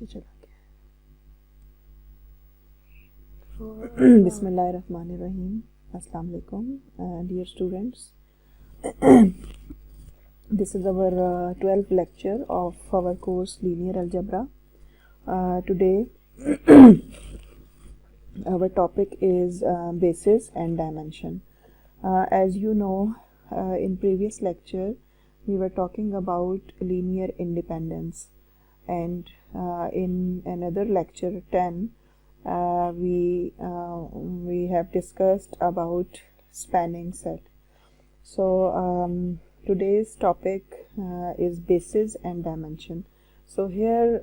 नीचे चला गया। बिस्मिल्लाहिर्रहमानिर्रहीम। अस्सलाम वालेकुम dear students. This is our 12th lecture of our course Linear Algebra. Today our topic is basis and dimension. As you know, in previous lecture we were talking about linear independence, and in another lecture 10 we have discussed about spanning set. So today's topic is basis and dimension. So here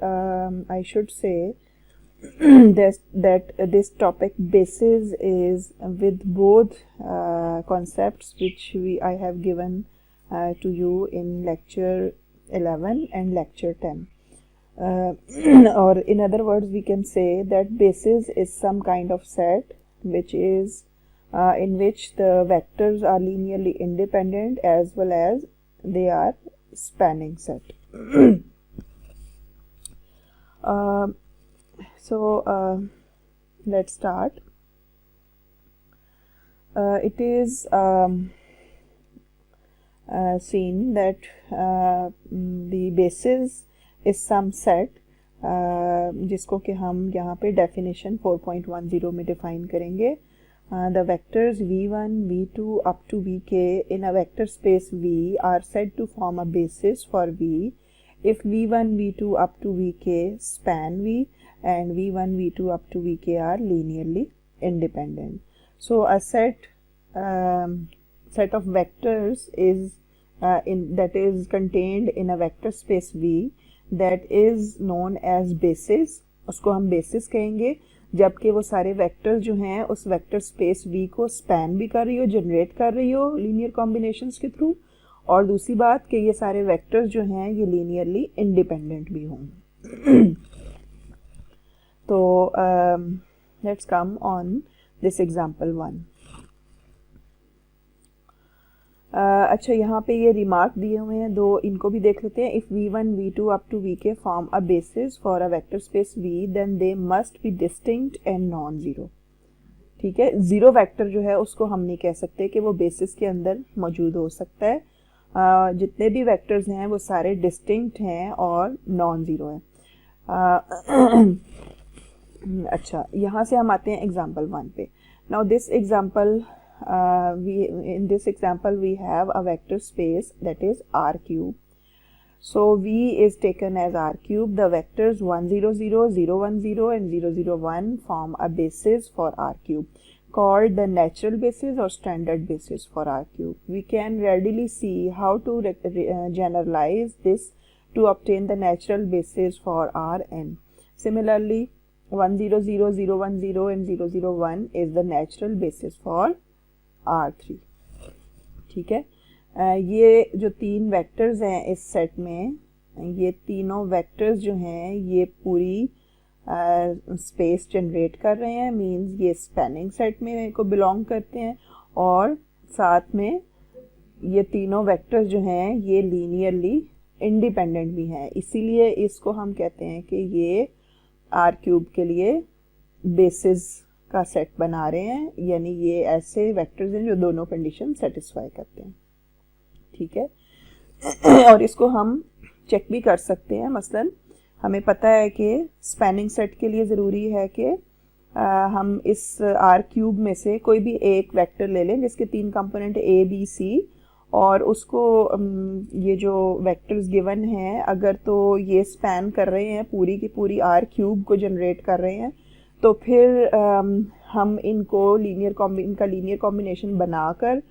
I should say that this topic basis is with both concepts which I have given to you in lecture 11 and lecture 10. Or in other words, we can say that basis is some kind of set which is in which the vectors are linearly independent as well as they are spanning set. So let's start. It is seen that the basis is some set जिसको कि हम यहाँ पे definition 4.10 में define करेंगे. The vectors v1, v2 up to vk in a vector space V are said to form a basis for V if v1, v2 up to vk span V and v1, v2 up to vk are linearly independent. So a set of vectors is that is contained in a vector space V that is known as basis. उसको हम basis कहेंगे जबकि वो सारे vectors जो हैं उस vector space V को स्पैन भी कर रही हो, जनरेट कर रही हो लीनियर कॉम्बिनेशंस के थ्रू, और दूसरी बात कि ये सारे वेक्टर्स जो हैं ये लीनियरली इंडिपेंडेंट भी हों. तो let's come on this example 1. अच्छा, यहाँ पे ये रिमार्क दिए हुए हैं दो, इनको भी देख लेते हैं. If v1, v2 up to vk form a basis for a vector space v then they must be distinct and non zero. ठीक है, ज़ीरो वेक्टर जो है उसको हम नहीं कह सकते कि वो बेसिस के अंदर मौजूद हो सकता है. जितने भी वेक्टर्स हैं वो सारे डिस्टिंक्ट हैं और नॉन ज़ीरो हैं. अच्छा, यहाँ से हम आते हैं एग्जाम्पल 1 पे. Now this example in this example we have a vector space that is R cube. So V is taken as R cube. The vectors 1 0 0 0 1 0 and 0 0 1 form a basis for R cube called the natural basis or standard basis for R cube. We can readily see how to generalize this to obtain the natural basis for Rn. Similarly 1 0 0 0 1 0 and 0 0 1 is the natural basis for R3. ठीक है, ये जो तीन vectors हैं इस set में, ये तीनों वेक्टर्स जो हैं ये पूरी स्पेस जनरेट कर रहे हैं, मींस ये स्पैनिंग सेट में को बिलोंग करते हैं, और साथ में ये तीनों वेक्टर्स जो हैं ये लीनियरली इंडिपेंडेंट भी हैं. इसीलिए इसको हम कहते हैं कि ये R क्यूब के लिए बेसिस का सेट बना रहे हैं, यानी ये ऐसे वेक्टर्स हैं जो दोनों कंडीशन सेटिस्फाई करते हैं. ठीक है, और इसको हम चेक भी कर सकते हैं. मसलन हमें पता है कि स्पैनिंग सेट के लिए ज़रूरी है कि हम इस R क्यूब में से कोई भी एक वेक्टर ले लें जिसके तीन कंपोनेंट A B C, और उसको ये जो वेक्टर्स गिवन हैं अगर तो ये स्पैन कर रहे हैं पूरी की पूरी R क्यूब को जनरेट कर रहे हैं, तो फिर हम इनको इनका लीनियर कॉम्बिनेशन बनाकर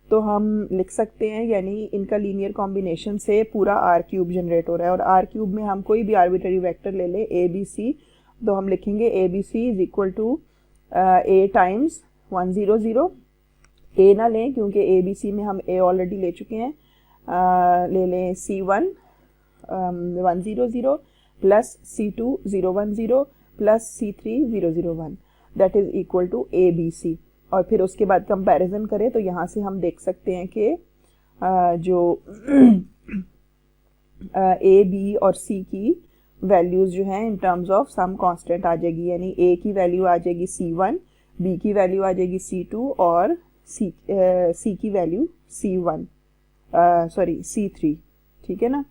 तो हम लिख सकते हैं, यानी इनका लीनियर कॉम्बिनेशन से पूरा R क्यूब जनरेट हो रहा है. और R क्यूब में हम कोई भी आर्बिट्ररी वेक्टर ले लें A B C, तो हम लिखेंगे A B C is equal to A times 1 0 0. A ना लें क्योंकि A B C में हम A ऑलरेडी ले चुके हैं. ले लें C1 1 0 0 plus C2 0 1 0 plus C3 0 0 1 that is equal to ABC. और फिर उसके बाद कंपैरिजन करें तो यहाँ से हम देख सकते हैं कि जो A, B और C की वैल्यूज़ जो हैं in terms of some constant आ जाएगी, यानी ए की वैल्यू आ जाएगी C1, बी की वैल्यू आ जाएगी C2 और सी की वैल्यू C1 सॉरी C3, ठीक है ना।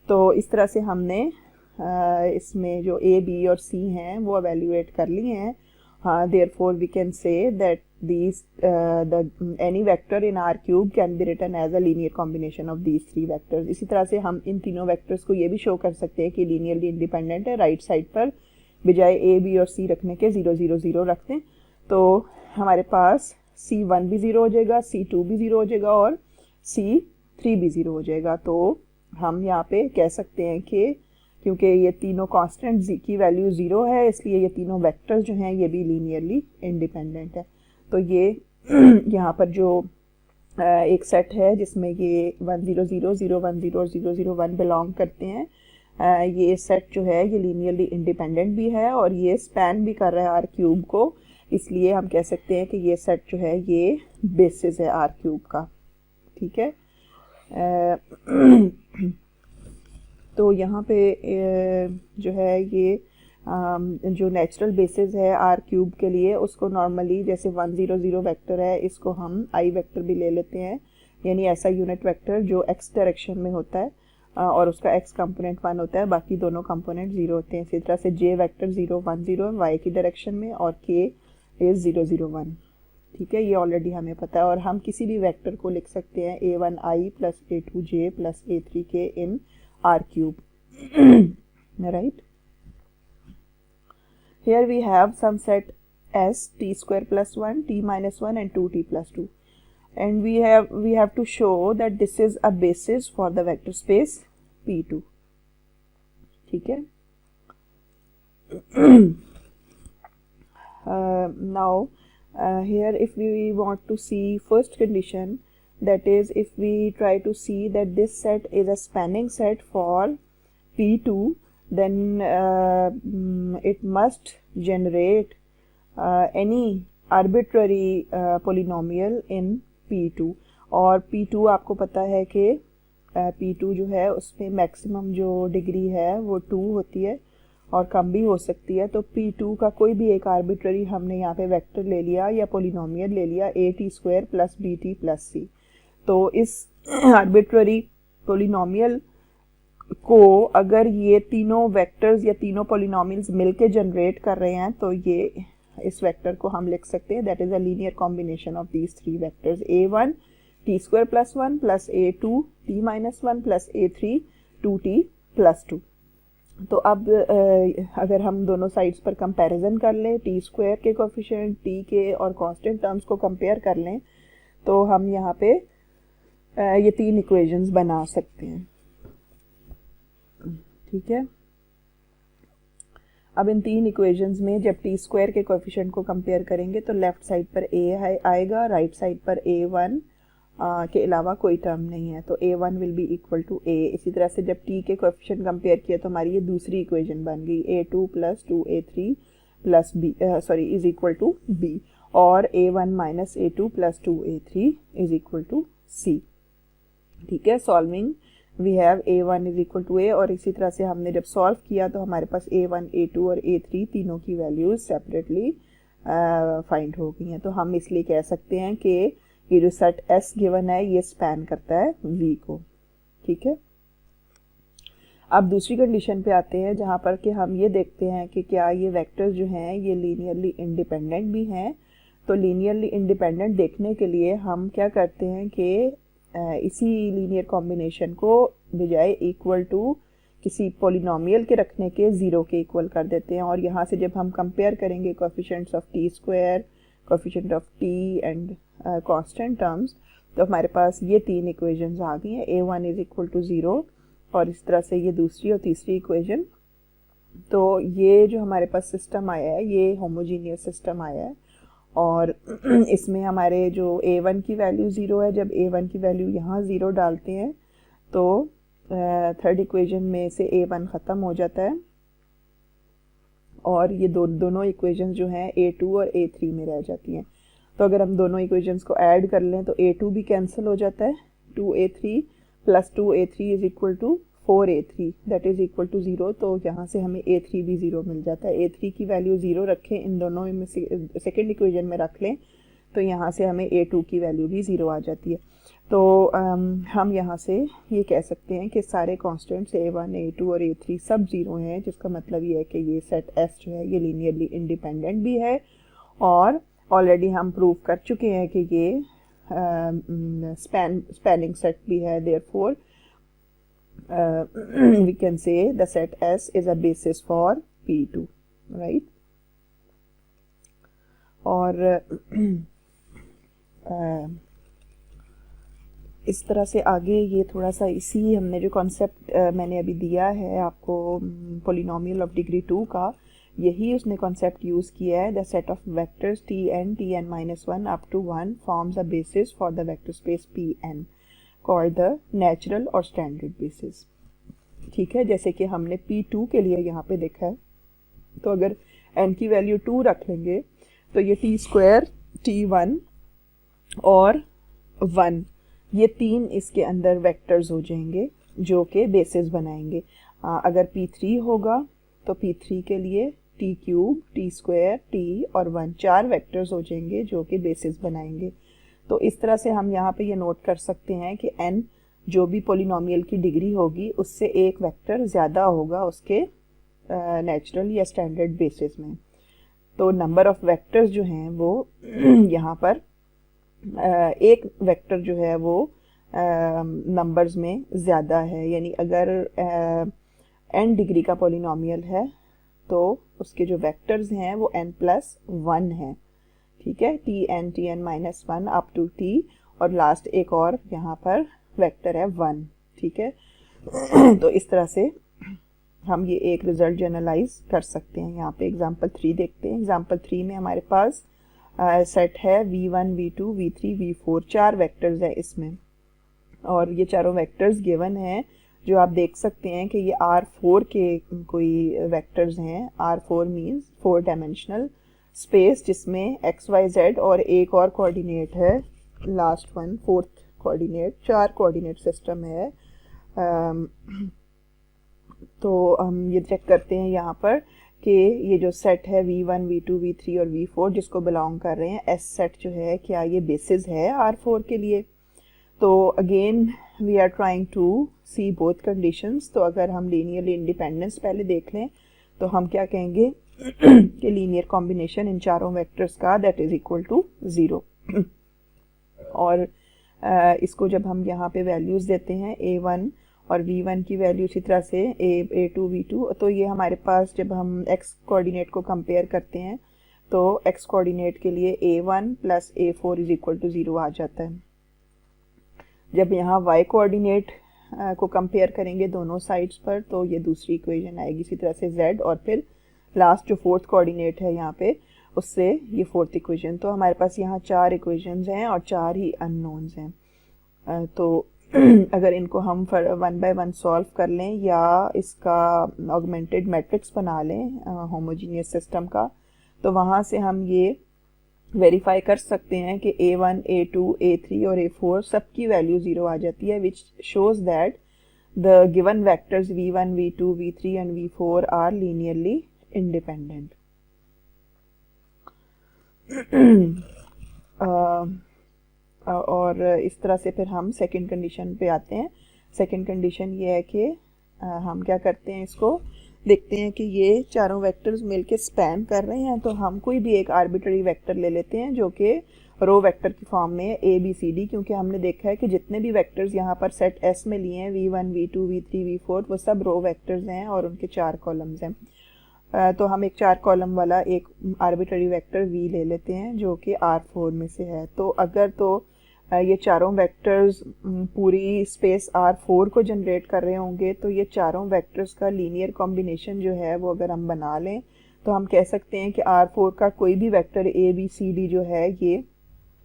तो इस तरह से हमने इसमें जो ए बी और सी हैं वो एवेल्यूएट कर लिए हैं। हाँ, therefore we can say that these any vector in R³ can be written as a linear combination of these three vectors। इसी तरह से हम इन तीनों वेक्टर्स को ये भी शो कर सकते हैं कि लीनियरली इंडिपेंडेंट है। राइट साइड पर बजाय ए बी और सी रखने के 0 0 0 रखते हैं, तो हमारे पास C1 भी 0 हो जाएगा, C2 भी 0 हो जाएगा और C3 भी 0 हो जाएगा। तो हम यहाँ पे कह सकते हैं कि क्योंकि ये तीनों कांस्टेंट की वैल्यू 0 है, इसलिए ये तीनों वेक्टर्स जो हैं ये भी लीनियरली इंडिपेंडेंट है। तो ये यहाँ पर जो एक सेट है जिसमें ये 1 0 0 0 1 0 और 0 0 1 बिलोंग करते हैं, ये सेट जो है ये लीनियरली इंडिपेंडेंट भी है और ये स्पैन भी कर रहा है R³ को, इसलिए हम कह सकते हैं कि ये सेट जो है ये बेसिस है R³ का, ठीक है। तो यहाँ पे जो है ये जो नेचुरल बेसिस है R³ के लिए उसको नॉर्मली जैसे 1 0 0 वेक्टर है, इसको हम I वेक्टर भी ले लेते हैं, यानी ऐसा यूनिट वेक्टर जो x डायरेक्शन में होता है और उसका x कंपोनेंट 1 होता है, बाकी दोनों कंपोनेंट 0 होते हैं। इसी तरह से j वेक्टर 0 1 0 y की डायरेक्शन में और k इज 0 0 1, ठीक है, ये ऑलरेडी हमें पता है। और हम किसी भी वेक्टर को लिख सकते हैं a1i plus a2j plus a3k in R³ right। Here we have some set S t square plus 1 t minus 1 and 2t plus 2, and we have to show that this is a basis for the vector space P2, ठीक है। Now here if we want to see first condition, that is if we try to see that this set is a spanning set for P2, then it must generate any arbitrary polynomial in P2। और P2 आपको पता है कि P2 जो है उसमें maximum जो degree है वो 2 होती है और कम भी हो सकती है। तो P2 का कोई भी एक आर्बिट्ररी हमने यहाँ पे वेक्टर ले लिया या पोलिनोमियल ले लिया a² plus bt plus c। तो इस आर्बिट्ररी पोलिनोमियल को अगर ये तीनों वेक्टर्स या तीनों पोलिनोमियल्स मिलके जनरेट कर रहे हैं तो ये इस वेक्टर को हम लिख सकते हैं that is a linear combination of these three vectors a1 t² plus 1 plus a2 t minus 1 plus a3 2t plus 2। तो अब अगर हम दोनों साइड्स पर कंपैरिजन कर लें, t² के कोफिशिएंट t के और कांस्टेंट टर्म्स को कंपेयर कर लें, तो हम यहाँ पे ये तीन इक्वेशंस बना सकते हैं, ठीक है। अब इन तीन इक्वेशंस में जब t² के कोएफिशिएंट को कंपेयर करेंगे तो लेफ्ट साइड पर a आएगा, राइट साइड पर a1 के अलावा कोई टर्म नहीं है, तो a1 will be equal to a। इसी तरह से जब t के कोएफिशिएंट कंपेयर किया तो हमारी ये दूसरी इक्वेशन बन गई a2 plus 2a3 plus b sorry is equal to b, और a1 minus a2 plus 2a3 is equal to c, ठीक है। Solving we have a1 is equal to a, और इसी तरह से हमने जब सॉल्व किया तो हमारे पास a1 a2 और a3 तीनों की वैल्यूज सेपरेटली फाइंड हो गई हैं। तो हम इसलिए कह सकते हैं कि ये जो सेट S गिवन है ये स्पैन करता है V को, ठीक है। अब दूसरी कंडीशन पे आते हैं जहाँ पर कि हम ये देखते हैं कि क्या ये वेक्टर्स जो हैं ये लीनियरली इंडिपेंडेंट भी हैं। तो लीनियरली इंडिपेंडेंट देखने के लिए हम क्या करते हैं कि इसी लीनियर कॉम्बिनेशन को बजाय इक्वल टू किसी पोलिनोमियल के रखने के 0 के इक्वल कर देते हैं, और यहाँ से जब हम कंपेयर करेंगे coefficients of t², coefficient of t and constant terms, तो हमारे पास ये तीन इक्वेशंस आ गई हैं a1 इज इक्वल टू 0, और इस तरह से ये दूसरी और तीसरी इक्वेशन। तो ये जो हमारे पास सिस्टम आया है ये होमोजीनियस सिस्टम आया है, और इसमें हमारे जो a1 की वैल्यू 0 है, जब a1 की वैल्यू यहाँ 0 डालते हैं तो थर्ड इक्वेशन में से a1 ख़त्म हो जाता है, और ये दोनों इक्वेशंस जो हैं a2 और a3 में रह जाती हैं। तो अगर हम दोनों इक्वेशंस को ऐड कर लें तो a2 भी कैंसिल हो जाता है, 2a3 plus 2a3 is equal to 4a3 that is equal to 0, तो यहाँ से हमें a3 भी 0 मिल जाता है। a3 की वैल्यू 0 रखें, इन दोनों में सेकेंड इक्वेशन में रख लें, तो यहाँ से हमें a2 की वैल्यू भी 0 आ जाती है। तो हम यहाँ से ये कह सकते हैं कि सारे कॉन्स्टेंट्स a1, a2 और a3 सब 0 हैं, जिसका मतलब ये है कि ये सेट S जो है ये लीनियरली इंडिपेंडेंट भी है, और ऑलरेडी हम प्रूव कर चुके हैं कि ये स्पैनिंग सेट भी है। Therefore we can say the set S is a basis for P2, right? और इस तरह से आगे ये थोड़ा सा इसी हमने जो कॉन्सेप्ट मैंने अभी दिया है आपको पोलिनोमियल ऑफ डिग्री 2 का, यही उसने कॉन्सेप्ट यूज़ किया है। The set of vectors Tn up to 1 forms a basis for the vector space Pn called the natural और स्टैंडर्ड बेसिस। ठीक है, जैसे कि हमने P2 के लिए यहाँ पे देखा है, तो अगर n की वैल्यू 2 रख लेंगे तो ये t² t1 और 1 ये तीन इसके अंदर वेक्टर्स हो जाएंगे जो कि बेसिस बनाएंगे। अगर P3 होगा तो P3 के लिए t³ t² t और 1 चार वेक्टर्स हो जाएंगे जो कि बेसिस बनाएंगे। तो इस तरह से हम यहाँ पे ये नोट कर सकते हैं कि n जो भी पोलिनोमियल की डिग्री होगी उससे एक वेक्टर ज़्यादा होगा उसके नेचुरल या स्टैंडर्ड बेसिस में। तो नंबर ऑफ वेक्टर्स जो हैं वो यहाँ पर एक वेक्टर जो है वो नंबर्स में ज़्यादा है, यानी अगर n डिग्री का पोलिनोमियल है तो उसके जो वेक्टर्स हैं वो n+1 हैं। ठीक है, Tn अप टू t और लास्ट एक और यहाँ पर वेक्टर है 1। ठीक है, तो इस तरह से हम ये एक रिजल्ट जनरलाइज कर सकते हैं। यहाँ पे एग्जांपल 3 देखते हैं। एग्जांपल 3 में हमारे पास सेट है v1 v2 v3 v4 चार वेक्टर्स है इसमें, और ये चारों वेक्टर्स गिवन हैं जो आप देख सकते हैं कि ये R4 के कोई वेक्टर्स हैं। R4 मीन्स 4 डायमेंशनल स्पेस जिसमें x y z और एक और कोऑर्डिनेट है, लास्ट वन फोर्थ कोऑर्डिनेट, चार कोऑर्डिनेट सिस्टम है। तो हम ये चेक करते हैं यहाँ पर कि ये जो सेट है v1 v2 v3 और v4 जिसको बिलोंग कर रहे हैं S सेट जो है, क्या ये बेसिस है R4 के लिए। तो again we are trying to see both conditions. तो अगर हम लीनियरली इंडिपेंडेंस पहले देख लें तो हम क्या कहेंगे कि लीनियर कॉम्बिनेशन इन चारों वेक्टर्स का दैट इज इक्वल टू 0। और इसको जब हम यहाँ पे वैल्यूज़ देते हैं a1 और v1 की वैल्यू इसी तरह से a2 v2, तो ये हमारे पास जब हम x कोऑर्डिनेट को कंपेयर करते हैं तो x कोऑर्डिनेट के लिए a1 plus a4 is equal to 0 आ जाता है। जब यहाँ y कोऑर्डिनेट को कंपेयर करेंगे दोनों साइड्स पर तो ये दूसरी इक्वेशन आएगी इसी तरह से z, और फिर लास्ट जो फोर्थ कोऑर्डिनेट है यहाँ पे उससे ये फोर्थ इक्वेशन। तो हमारे पास यहाँ चार इक्वेशंस हैं और चार ही अननोन्स हैं। तो अगर इनको हम 1 बाय 1 सॉल्व कर लें या इसका ऑगमेंटेड मैट्रिक्स बना लें होमोजीनियस सिस्टम का, तो वहाँ से हम ये वेरीफाई कर सकते हैं कि a1 a2 a3 और a4 सबकी वैल्यू 0 आ जाती है, which shows that the given vectors v1 v2 v3 and v4 are linearly independent. और इस तरह से फिर हम सेकंड कंडीशन पे आते हैं। सेकंड कंडीशन ये है कि हम क्या करते हैं, इसको देखते हैं कि ये चारों वेक्टर्स मिलके स्पैन कर रहे हैं, तो हम कोई भी एक आर्बिट्ररी वेक्टर ले लेते हैं जो कि रो वेक्टर की फॉर्म में है a b c d, क्योंकि हमने देखा है कि जितने भी वेक्टर्स यहाँ पर सेट S में लिए हैं v1 v2 v3 v4 वो सब रो वेक्टर्स हैं और उनके 4 कॉलम्स हैं। तो हम एक 4 कॉलम वाला एक आर्बिट्ररी वेक्टर v ले लेते हैं जो कि R4 में से है। तो अगर तो ये चारों वेक्टर्स पूरी स्पेस R4 को जनरेट कर रहे होंगे तो ये चारों वेक्टर्स का लीनियर कॉम्बिनेशन जो है वो अगर हम बना लें तो हम कह सकते हैं कि R4 का कोई भी vector a b c d जो है ये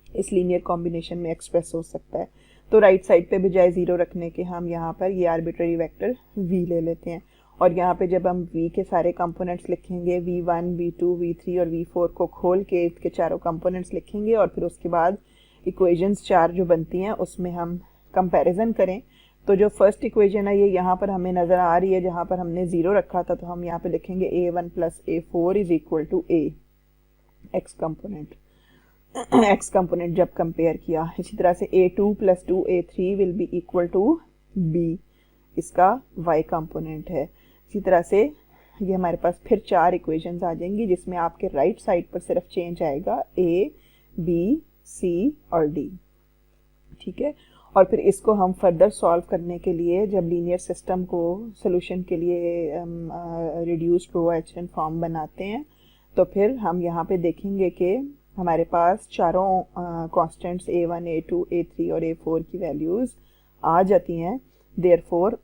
इस लीनियर कॉम्बिनेशन में एक्सप्रेस हो सकता है। तो राइट साइड पे बजाय 0 रखने के हम यहाँ पर ये आर्बिट्ररी वेक्टर v ले लेते हैं, और यहाँ पे जब हम v के सारे कंपोनेंट्स लिखेंगे v1 v2 v3 और v4 को खोल के इसके चारों कंपोनेंट्स लिखेंगे और फिर उसके बाद इक्वेशंस 4 जो बनती हैं उसमें हम कंपैरिजन करें तो जो फर्स्ट इक्वेशन है ये यहाँ पर हमें नज़र आ रही है, जहाँ पर हमने 0 रखा था, तो हम यहाँ पे लिखेंगे a1 plus a4 is equal to a x component जब कंपेयर किया। इसी तरह से a2 plus 2a3 will be equal to b, इसका y कंपोनेंट है। इसी तरह से ये हमारे पास फिर 4 इक्वेशंस आ जाएंगी, जिसमें आपके राइट साइड पर सिर्फ चेंज आएगा a, b, c और d, ठीक है। और फिर इसको हम फर्दर सॉल्व करने के लिए जब लीनियर सिस्टम को सोल्यूशन के लिए रिड्यूस्ड रो एचएन फॉर्म बनाते हैं, तो फिर हम यहाँ पे देखेंगे कि हमारे पास चारों कांस्टेंट्स a1, a2, a3 और a4 की वैल्यूज़ आ जाती हैं। देयरफॉर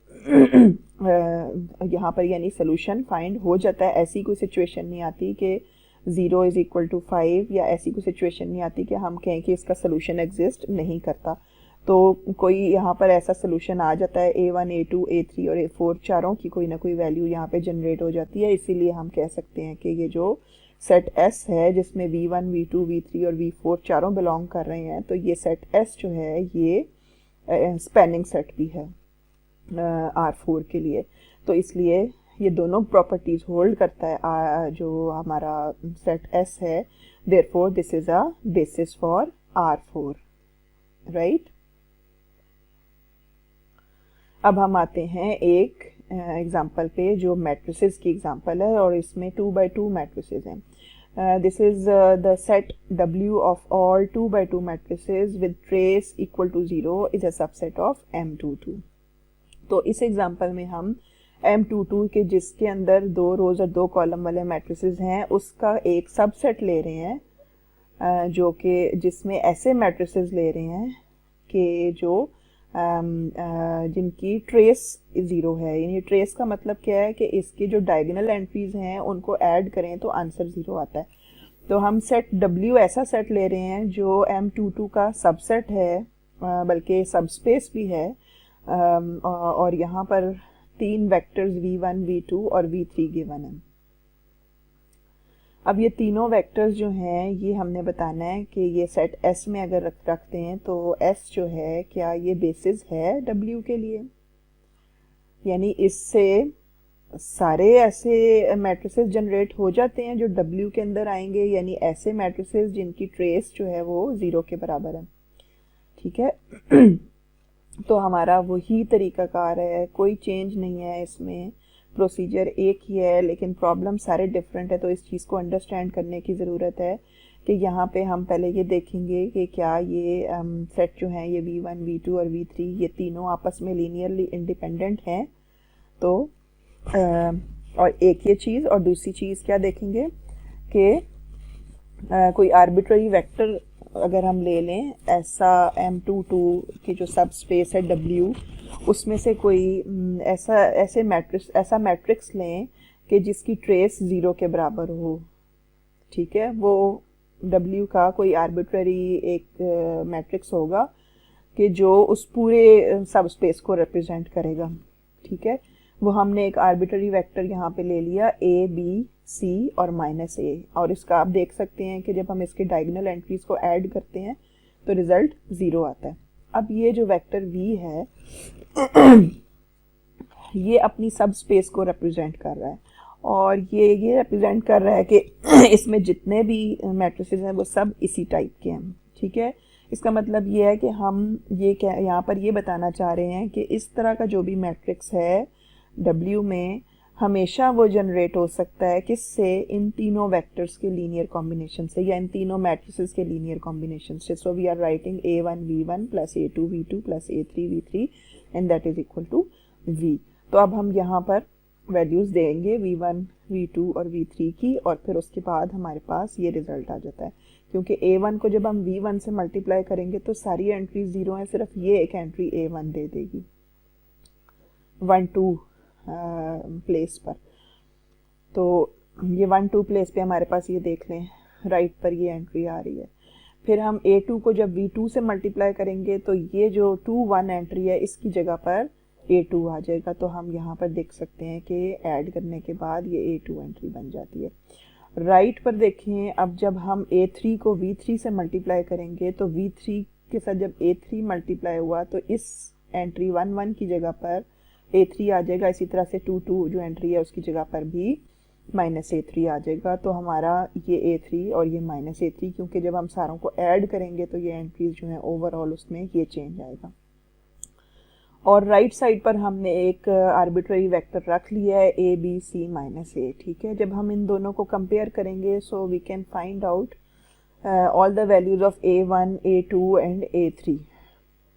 यहाँ पर यानी सोल्यूशन फाइंड हो जाता है। ऐसी कोई सिचुएशन नहीं आती कि 0 इज़ इक्वल टू 5, या ऐसी कोई सिचुएशन नहीं आती कि हम कहें कि इसका सोल्यूशन एग्जिस्ट नहीं करता। तो कोई यहाँ पर ऐसा सोल्यूशन आ जाता है, a1, a2, a3 और a4 चारों की कोई ना कोई वैल्यू यहाँ पे जनरेट हो जाती है। इसीलिए हम कह सकते हैं कि ये जो सेट S है, जिसमें v1, v2, v3 और v4 चारों बिलोंग कर रहे हैं, तो ये सेट S जो है ये स्पैनिंग सेट भी है R4 के लिए। तो इसलिए ये दोनों प्रॉपर्टीज़ होल्ड करता है जो हमारा सेट S है। Therefore this is a basis for R4, right. अब हम आते हैं एक एग्जाम्पल पे जो मैट्रिसेस की एग्जाम्पल है, और इसमें 2 by 2 मैट्रिसेस हैं। This is the set W of all 2 by 2 matrices with trace equal to 0 is a subset of M22। तो इस एग्जाम्पल में हम M22 के जिसके अंदर 2 रोज और 2 कॉलम वाले मैट्रिसेस हैं, उसका एक सबसेट ले रहे हैं, जो कि जिसमें ऐसे मैट्रिसेस ले रहे हैं कि जो जिनकी ट्रेस 0 है। यानी ट्रेस का मतलब क्या है कि इसके जो डायगोनल एंट्रीज हैं उनको ऐड करें तो आंसर 0 आता है। तो हम सेट W ऐसा सेट ले रहे हैं जो M22 का सबसेट है, बल्कि सबस्पेस भी है, और यहाँ पर 3 वेक्टर्स v1, v2 और v3 गिवन है। अब ये तीनों वेक्टर्स जो हैं ये हमने बताना है कि ये सेट S में अगर रखते हैं तो S जो है क्या ये बेसिस है W के लिए, यानी इससे सारे ऐसे मैट्रिसेस जनरेट हो जाते हैं जो W के अंदर आएंगे, यानी ऐसे मैट्रिसेस जिनकी ट्रेस जो है वो 0 के बराबर है, ठीक है। तो हमारा वही तरीकाकार है, कोई चेंज नहीं है इसमें, प्रोसीजर एक ही है, लेकिन प्रॉब्लम सारे डिफरेंट है। तो इस चीज़ को अंडरस्टैंड करने की ज़रूरत है कि यहाँ पे हम पहले ये देखेंगे कि क्या ये सेट जो हैं ये v1, v2 और v3 ये तीनों आपस में लीनियरली इंडिपेंडेंट हैं। तो और एक ये चीज़, और दूसरी चीज़ क्या देखेंगे कि कोई आर्बिट्ररी वेक्टर अगर हम ले लें, ऐसा M22 की जो सब स्पेस है W, उसमें से कोई ऐसा मैट्रिक्स लें कि जिसकी ट्रेस 0 के बराबर हो, ठीक है। वो W का कोई आर्बिट्ररी एक मैट्रिक्स होगा कि जो उस पूरे सब स्पेस को रिप्रेजेंट करेगा, ठीक है। वो हमने एक आर्बिट्ररी वेक्टर यहाँ पे ले लिया A, B, C और -A, और इसका आप देख सकते हैं कि जब हम इसके डायगोनल एंट्रीज को ऐड करते हैं तो रिजल्ट 0 आता है। अब ये जो वेक्टर V है ये अपनी सब स्पेस को रिप्रेजेंट कर रहा है, और ये रिप्रेजेंट कर रहा है कि इसमें जितने भी मैट्रिसेस हैं वो सब इसी टाइप के हैं, ठीक है। इसका मतलब ये है कि हम ये यहाँ पर ये बताना चाह रहे हैं कि इस तरह का जो भी मैट्रिक्स है W में हमेशा वो जनरेट हो सकता है किससे, इन तीनों वेक्टर्स के लीनियर कॉम्बिनेशन से, या इन तीनों मैट्रिसेस के लीनियर कॉम्बिनेशन से। So we are writing a1 v1 plus a2 v2 plus a3 v3 and that is equal to v। तो अब हम यहाँ पर वैल्यूज़ देंगे v1, v2 और v3 की, और फिर उसके बाद हमारे पास ये रिजल्ट आ जाता है। क्योंकि a1 को जब हम v1 से मल्टीप्लाई करेंगे तो सारी एंट्री 0 हैं, सिर्फ ये एक एंट्री a1 दे देगी 1, 2 प्लेस पर। तो ये 1, 2 प्लेस पे हमारे पास ये देख लें राइट पर ये एंट्री आ रही है। फिर हम a2 को जब v2 से मल्टीप्लाई करेंगे तो ये जो 2, 1 एंट्री है इसकी जगह पर a2 आ जाएगा। तो हम यहाँ पर देख सकते हैं कि ऐड करने के बाद ये a2 एंट्री बन जाती है। राइट पर देखें, अब जब हम a3 को v3 से मल्टीप्लाई करेंगे तो v3 के साथ जब a3 मल्टीप्लाई हुआ तो इस एंट्री 1 1 की जगह पर A3 आ जाएगा, इसी तरह से 2 2 जो एंट्री है उसकी जगह पर भी -A3 आ जाएगा। तो हमारा ये A3 और ये -A3, क्योंकि जब हम सारों को ऐड करेंगे तो ये एंट्रीज जो हैं ओवरऑल उसमें ये चेंज आएगा। और राइट साइड पर हमने एक आर्बिट्ररी वेक्टर रख लिया है ABC -A, ठीक है। जब हम इन दोनों को कंपेयर करेंगे so we can find out all the values of A1 A2 and A3,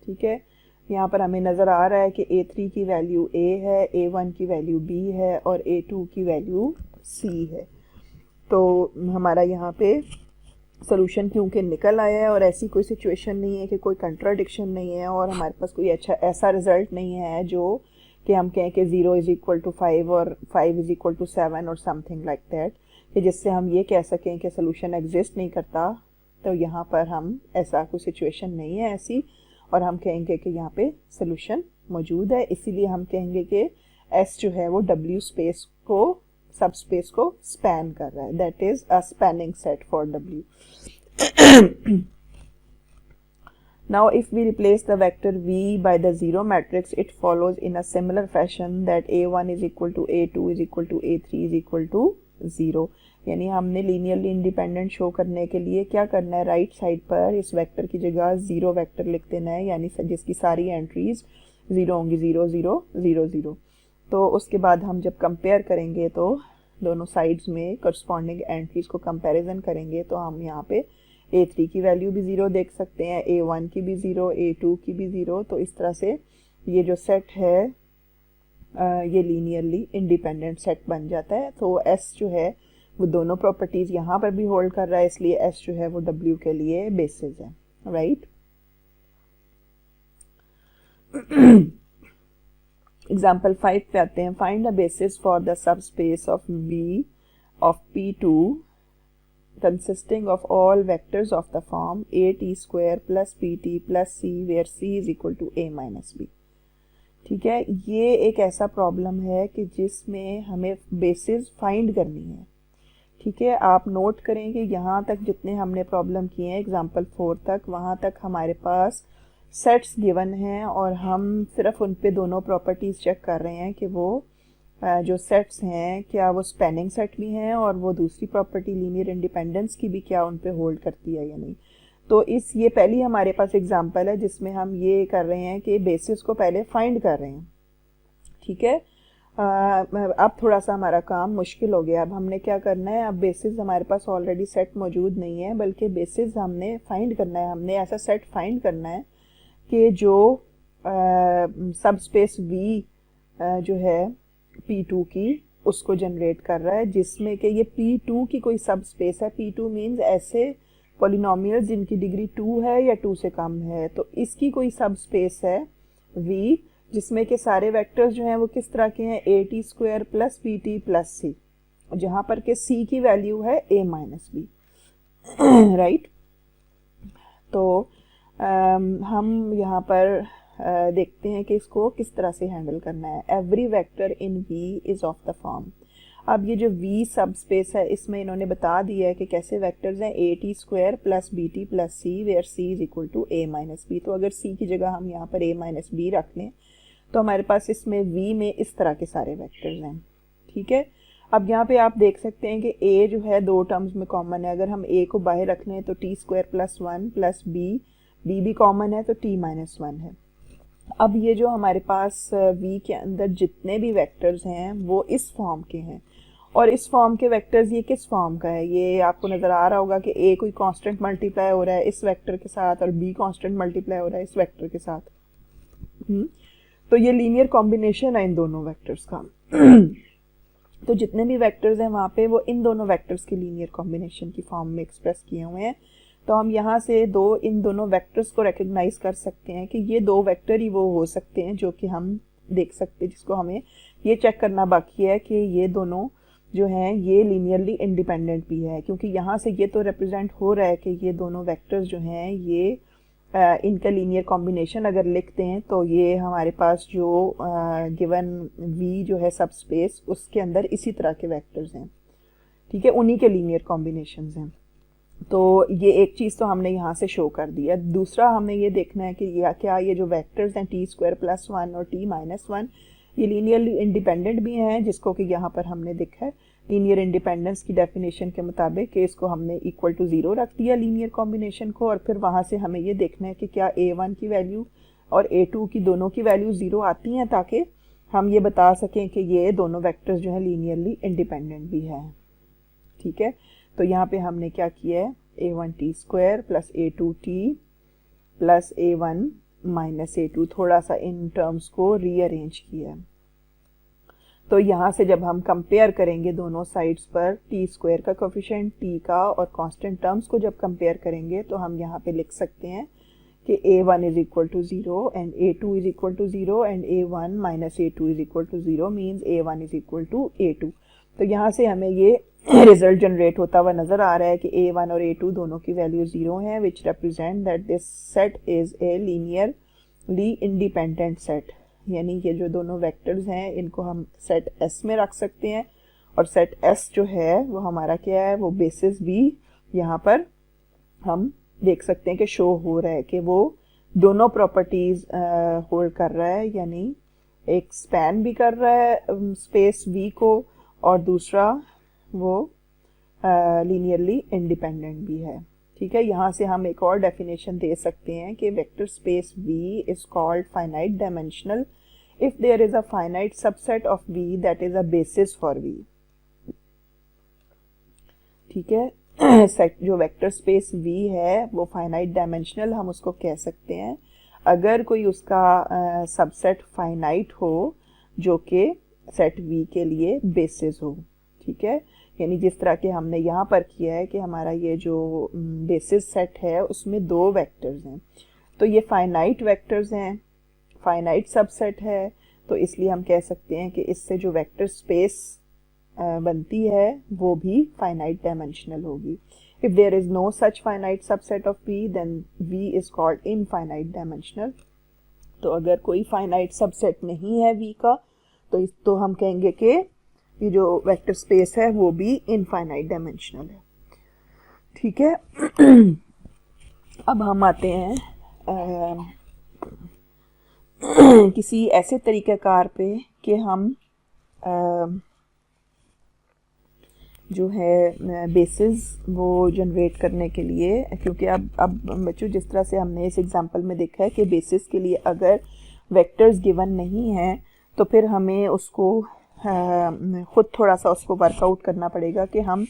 ठीक है। यहाँ पर हमें नज़र आ रहा है कि A3 की वैल्यू A है, A1 की वैल्यू B है और A2 की वैल्यू C है। तो हमारा यहाँ पे सोल्यूशन क्योंकि निकल आया है और ऐसी कोई सिचुएशन नहीं है कि कोई कंट्राडिक्शन नहीं है और हमारे पास कोई अच्छा ऐसा रिज़ल्ट नहीं है जो कि हम कहें कि 0 = 5 और 5 = 7 और समथिंग लाइक दैट, कि जिससे हम ये कह सकें कि सोल्यूशन एग्जिस्ट नहीं करता। तो यहाँ पर हम ऐसा कोई सिचुएशन नहीं है ऐसी, और हम कहेंगे कि यहाँ पे सोल्यूशन मौजूद है। इसीलिए हम कहेंगे कि S जो है वो W स्पेस को सब स्पेस को स्पैन कर रहा है, that is a spanning set for W. Now if we replace the vector V by the zero matrix, it follows in a similar fashion that A1 = A2 = A3 = 0. यानी हमने linearly independent show करने के लिए क्या करना है, right side पर इस वेक्टर की जगह ज़ीरो वेक्टर लिख देना है, यानी जिसकी सारी एंट्रीज 0 होंगी, 0 0 0 0। तो उसके बाद हम जब कंपेयर करेंगे तो दोनों साइड्स में करस्पॉन्डिंग एंट्रीज को कंपैरिजन करेंगे तो हम यहाँ पे A3 की वैल्यू भी 0 देख सकते हैं, A1 की भी 0, A2 की भी 0। तो इस तरह से ये जो सेट है ये लीनियरली इंडिपेंडेंट सेट बन जाता है। तो S जो है वो दोनों प्रॉपर्टीज़ यहाँ पर भी होल्ड कर रहा है, इसलिए S जो है वो W के लिए बेसिस है, राइट। एग्जाम्पल 5 पे आते हैं। Find the basis for the sub space of V of P2 consisting of all vectors of the form AT² plus PT plus C where C is equal to A minus B, ठीक है। ये एक ऐसा problem है कि जिसमें हमें basis find करनी है, ठीक है। आप नोट करें कि यहाँ तक जितने हमने प्रॉब्लम किए हैं एग्जाम्पल 4 तक, वहाँ तक हमारे पास सेट्स गिवन हैं और हम सिर्फ उन पे दोनों प्रॉपर्टीज़ चेक कर रहे हैं कि वो जो सेट्स हैं क्या वो स्पैनिंग सेट भी हैं और वो दूसरी प्रॉपर्टी लीनियर इंडिपेंडेंस की भी क्या उन पे होल्ड करती है या नहीं। तो ये पहली हमारे पास एग्जांपल है जिसमें हम ये कर रहे हैं कि बेसिस को पहले फाइंड कर रहे हैं, ठीक है। अब थोड़ा सा हमारा काम मुश्किल हो गया। अब हमने क्या करना है, अब बेसिस हमारे पास ऑलरेडी सेट मौजूद नहीं है, बल्कि बेसिस हमने फाइंड करना है। हमने ऐसा सेट फाइंड करना है कि जो सब स्पेस V जो है P2 की उसको जनरेट कर रहा है, जिसमें कि ये P2 की कोई सब स्पेस है। P2 मीन्स ऐसे पॉलिनोमियल्स जिनकी डिग्री 2 है या 2 से कम है। तो इसकी कोई सब स्पेस है V, जिसमें के सारे वेक्टर्स जो हैं वो किस तरह के हैं, AT² plus PT plus C, जहाँ पर के C की वैल्यू है A minus B, राइट। तो हम यहाँ पर देखते हैं कि इसको किस तरह से हैंडल करना है। Every vector in V is of the form. अब ये जो V सब स्पेस है इसमें इन्होंने बता दिया है कि कैसे वेक्टर्स हैं, AT² plus BT plus C where C is equal to A minus B। तो अगर C की जगह हम यहाँ पर A minus B रख लें तो हमारे पास इसमें V में इस तरह के सारे वेक्टर्स हैं, ठीक है। अब यहाँ पे आप देख सकते हैं कि A जो है दो टर्म्स में कॉमन है। अगर हम A को बाहर रख लें तो T² plus 1 plus B भी कॉमन है तो T minus 1 है। अब ये जो हमारे पास V के अंदर जितने भी वेक्टर्स हैं वो इस फॉर्म के हैं, और इस फॉर्म के वेक्टर्स ये किस फॉर्म का है, ये आपको नज़र आ रहा होगा कि A कोई कांस्टेंट मल्टीप्लाई हो रहा है इस वेक्टर के साथ और B कांस्टेंट मल्टीप्लाई हो रहा है इस वेक्टर के साथ। तो ये लीनियर कॉम्बिनेशन है इन दोनों वेक्टर्स का। तो जितने भी वेक्टर्स हैं वहाँ पे वो इन दोनों वेक्टर्स के लीनियर कॉम्बिनेशन की फॉर्म में एक्सप्रेस किए हुए हैं। तो हम यहाँ से इन दोनों वेक्टर्स को रिकग्नाइज कर सकते हैं कि ये दो वेक्टर ही वो हो सकते हैं जो कि हम देख सकते हैं, जिसको हमें ये चेक करना बाकी है कि ये दोनों जो हैं ये लीनियरली इंडिपेंडेंट भी है, क्योंकि यहाँ से ये तो रिप्रेजेंट हो रहा है कि ये दोनों वेक्टर्स जो हैं ये इनका लीनियर कॉम्बिनेशन अगर लिखते हैं तो ये हमारे पास जो गिवन V जो है सब स्पेस उसके अंदर इसी तरह के वेक्टर्स हैं, ठीक है, उन्हीं के लीनियर कॉम्बिनेशंस हैं। तो ये एक चीज़ तो हमने यहाँ से शो कर दिया। दूसरा हमने ये देखना है कि क्या ये जो वेक्टर्स हैं t² + 1 और t-1 ये लीनियरली इंडिपेंडेंट भी हैं, जिसको कि यहाँ पर हमने देखा है लीनियर इंडिपेंडेंस की डेफिनेशन के मुताबिक कि इसको हमने इक्वल टू 0 रख दिया लीनियर कॉम्बिनेशन को, और फिर वहाँ से हमें ये देखना है कि क्या a1 की वैल्यू और a2 की दोनों की वैल्यू 0 आती हैं, ताकि हम ये बता सकें कि ये दोनों वेक्टर्स जो हैं लीनियरली इंडिपेंडेंट भी हैं। ठीक है, तो यहाँ पे हमने क्या किया है, a1t² + a2t + a1 - a2 थोड़ा सा इन टर्म्स को रीअरेंज किया है। तो यहाँ से जब हम कंपेयर करेंगे दोनों साइड्स पर t² का कोफिशिएंट, t का और कांस्टेंट टर्म्स को जब कंपेयर करेंगे तो हम यहाँ पे लिख सकते हैं कि a1 = 0 and a2 = 0 and a1 - a2 = 0 means a1 = a2। तो यहाँ से हमें ये रिजल्ट जनरेट होता हुआ नज़र आ रहा है कि a1 और a2 दोनों की वैल्यू 0 हैं, which represent that this set is a linearly independent set. यानी ये जो दोनों वेक्टर्स हैं इनको हम सेट S में रख सकते हैं, और सेट S जो है वो हमारा क्या है, वो बेसिस भी यहाँ पर हम देख सकते हैं कि शो हो रहा है कि वो दोनों प्रॉपर्टीज़ होल्ड कर रहा है, यानी एक स्पैन भी कर रहा है स्पेस V को, और दूसरा वो लीनियरली इंडिपेंडेंट भी है। ठीक है, यहाँ से हम एक और डेफिनेशन दे सकते हैं कि vector space V is called finite dimensional if there is a finite subset of V that is a basis for V। ठीक है, सेट जो वेक्टर स्पेस V है वो फाइनाइट डायमेंशनल हम उसको कह सकते हैं अगर कोई उसका सबसेट फाइनाइट हो जो कि सेट V के लिए बेसिस हो। ठीक है, यानी जिस तरह के हमने यहाँ पर किया है कि हमारा ये जो बेसिस सेट है उसमें दो वेक्टर्स हैं, तो ये फाइनाइट वेक्टर्स हैं, फाइनाइट सबसेट है, तो इसलिए हम कह सकते हैं कि इससे जो वेक्टर स्पेस बनती है वो भी फाइनाइट डायमेंशनल होगी। If there is no such finite subset of V then V is called infinite dimensional. तो अगर कोई फाइनाइट सबसेट नहीं है V का तो हम कहेंगे कि ये जो वेक्टर स्पेस है वो भी इनफाइनाइट डायमेंशनल है। ठीक है, अब हम आते हैं किसी ऐसे तरीक़ाकार पे कि हम जो है बेसिस वो जनरेट करने के लिए, क्योंकि अब बच्चों जिस तरह से हमने इस एग्जांपल में देखा है कि बेसिस के लिए अगर वेक्टर्स गिवन नहीं हैं तो फिर हमें उसको ख़ुद थोड़ा सा उसको वर्कआउट करना पड़ेगा कि हम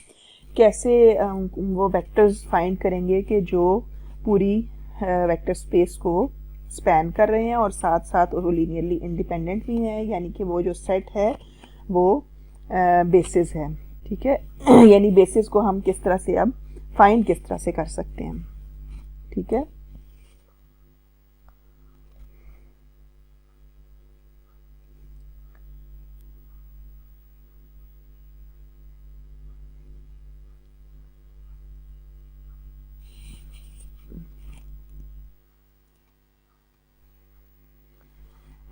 कैसे वो वेक्टर्स फाइंड करेंगे कि जो पूरी वेक्टर स्पेस को स्पैन कर रहे हैं और साथ साथ वो लीनियरली इंडिपेंडेंट भी हैं, यानी कि वो जो सेट है वो बेसिस है। ठीक है, यानी बेसिस को हम किस तरह से अब फाइंड किस तरह से कर सकते हैं। ठीक है,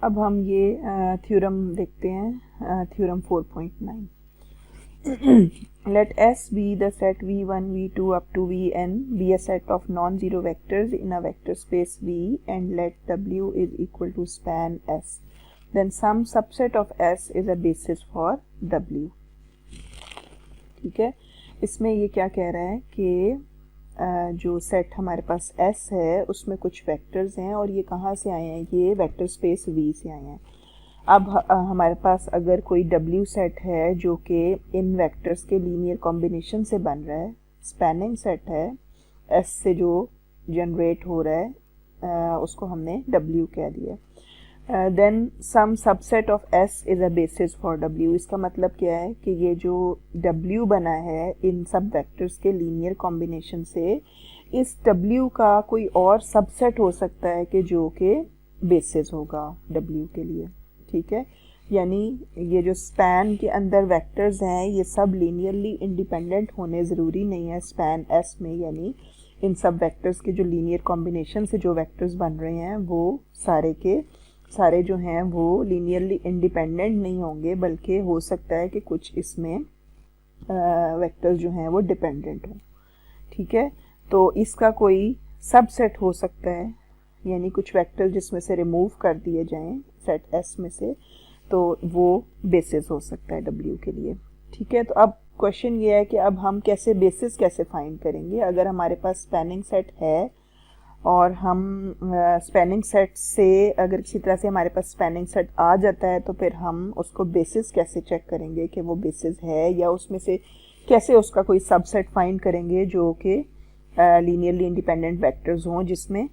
अब हम ये थ्योरम देखते हैं, theorem 4.9। Let S be the set V1, V2 up to Vn be a set of non-zero vectors in a vector space V, and let W is equal to span S. Then some subset of S is a basis for W. ठीक है, इसमें ये क्या कह रहा है कि जो सेट हमारे पास S है उसमें कुछ वेक्टर्स हैं और ये कहाँ से आए हैं, ये वेक्टर स्पेस V से आए हैं। अब हमारे पास अगर कोई W सेट है जो कि इन वेक्टर्स के लीनियर कॉम्बिनेशन से बन रहा है, स्पैनिंग सेट है, S से जो जनरेट हो रहा है उसको हमने W कह दिया। Then some subset of S is a basis for W। इसका मतलब क्या है कि ये जो W बना है इन सब वेक्टर्स के लीनियर कॉम्बिनेशन से, इस W का कोई और सबसेट हो सकता है कि जो कि बेसिस होगा W के लिए। ठीक है, यानी ये जो स्पैन के अंदर वेक्टर्स हैं ये सब लीनियरली इंडिपेंडेंट होने ज़रूरी नहीं है स्पैन S में, यानी इन सब वेक्टर्स के जो लीनियर कॉम्बिनेशन से जो वेक्टर्स बन रहे हैं वो सारे के सारे जो हैं वो लीनियरली इंडिपेंडेंट नहीं होंगे, बल्कि हो सकता है कि कुछ इसमें वेक्टर्स जो हैं वो डिपेंडेंट हों। ठीक है, तो इसका कोई सबसेट हो सकता है, यानी कुछ वेक्टर जिसमें से रिमूव कर दिए जाएं सेट एस में से, तो वो बेसिस हो सकता है डब्ल्यू के लिए। ठीक है, तो अब क्वेश्चन ये है कि अब हम कैसे बेसिस कैसे फाइंड करेंगे। अगर हमारे पास स्पैनिंग सेट है और हम स्पैनिंग सेट से अगर किसी तरह से हमारे पास स्पैनिंग सेट आ जाता है, तो फिर हम उसको बेसिस कैसे चेक करेंगे कि वो बेसिस है, या उसमें से कैसे उसका कोई सबसेट फाइंड करेंगे जो कि लीनियरली इंडिपेंडेंट वेक्टर्स हों जिसमें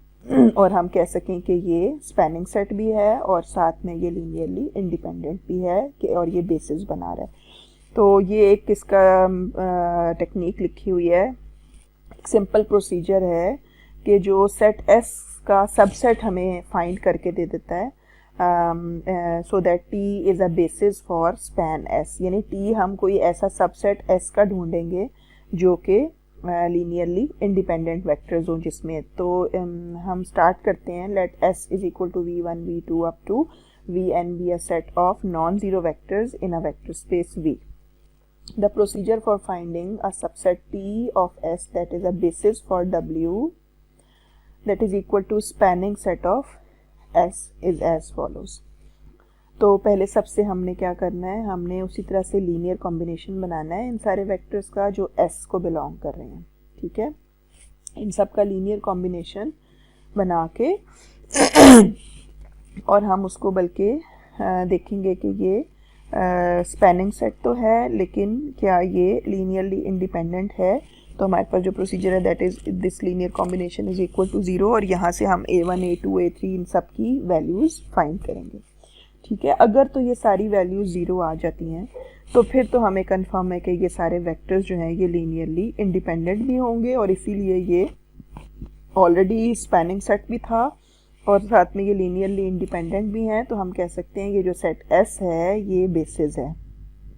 और हम कह सकें कि ये स्पैनिंग सेट भी है और साथ में ये लीनियरली इंडिपेंडेंट भी है कि और ये बेसिस बना रहा है। तो ये एक इसका टेक्निक लिखी हुई है, एक सिंपल प्रोसीजर है कि जो सेट एस का सबसेट हमें फाइंड करके दे देता है, so that T is a basis for span S, यानी टी हम कोई ऐसा सबसेट एस का ढूंढेंगे जो कि लीनियरली इंडिपेंडेंट वेक्टर्स हों जिसमें। तो हम स्टार्ट करते हैं, let S is equal to v1 v2 up to vn be a set of non zero vectors in a vector space v. The procedure for finding a subset T of S that is a basis for W that is equal to spanning set of S is as follows. तो पहले सबसे हमने क्या करना है, हमने उसी तरह से लीनियर कॉम्बिनेशन बनाना है इन सारे वेक्टर्स का जो S को बिलोंग कर रहे हैं। ठीक है, इन सब का लीनियर कॉम्बिनेशन बना के और हम उसको बल्कि देखेंगे कि ये स्पैनिंग सेट तो है लेकिन क्या ये लीनियरली इंडिपेंडेंट है। तो हमारे पास जो प्रोसीजर है that is this linear combination is equal to 0 और यहाँ से हम a1 a2 a3 इन सब की वैल्यूज़ फाइंड करेंगे। ठीक है, अगर तो ये सारी वैल्यूज़ 0 आ जाती हैं तो फिर तो हमें कंफर्म है कि ये सारे वेक्टर्स जो हैं ये लीनियरली इंडिपेंडेंट भी होंगे और इसीलिए ये ऑलरेडी स्पैनिंग सेट भी था और साथ में ये लीनियरली इंडिपेंडेंट भी हैं। तो हम कह सकते हैं ये जो सेट S है ये बेसिस है।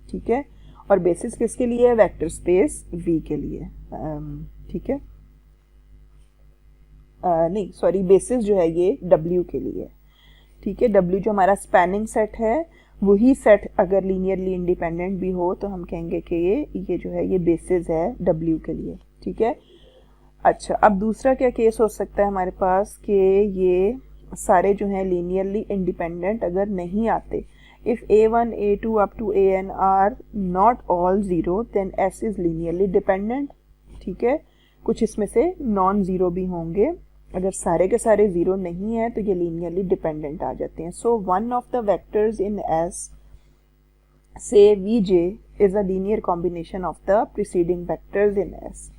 ठीक है, और बेसिस किसके लिए है, वेक्टर स्पेस V के लिए। ठीक है, नहीं सॉरी, बेसिस जो है ये W के लिए। ठीक है, W जो हमारा स्पैनिंग सेट है वही सेट अगर लीनियरली इंडिपेंडेंट भी हो तो हम कहेंगे कि ये जो है ये बेसिस है W के लिए। ठीक है, अच्छा, अब दूसरा क्या केस हो सकता है हमारे पास कि ये सारे जो हैं लीनियरली इंडिपेंडेंट अगर नहीं आते, if a1 a2 up to an are not all zero then S is linearly dependent. ठीक है, कुछ इसमें से नॉन ज़ीरो भी होंगे, अगर सारे के सारे ज़ीरो नहीं हैं तो ये लीनियरली डिपेंडेंट आ जाते हैं। So one of the vectors in S से Vj is a linear combination of the preceding vectors in S.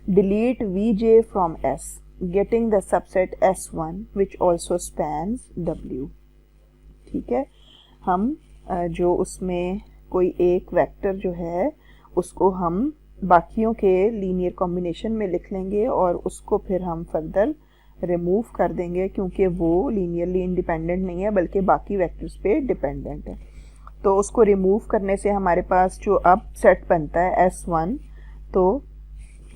Delete Vj from S, getting the subset S1 which also spans W. ठीक है, हम जो उसमें कोई एक वेक्टर जो है उसको हम बाकियों के लीनियर कॉम्बिनेशन में लिख लेंगे और उसको फिर हम फर्दर रिमूव कर देंगे क्योंकि वो लीनियरली इंडिपेंडेंट नहीं है बल्कि बाकी वेक्टर्स पे डिपेंडेंट है। तो उसको रिमूव करने से हमारे पास जो अब सेट बनता है S1, तो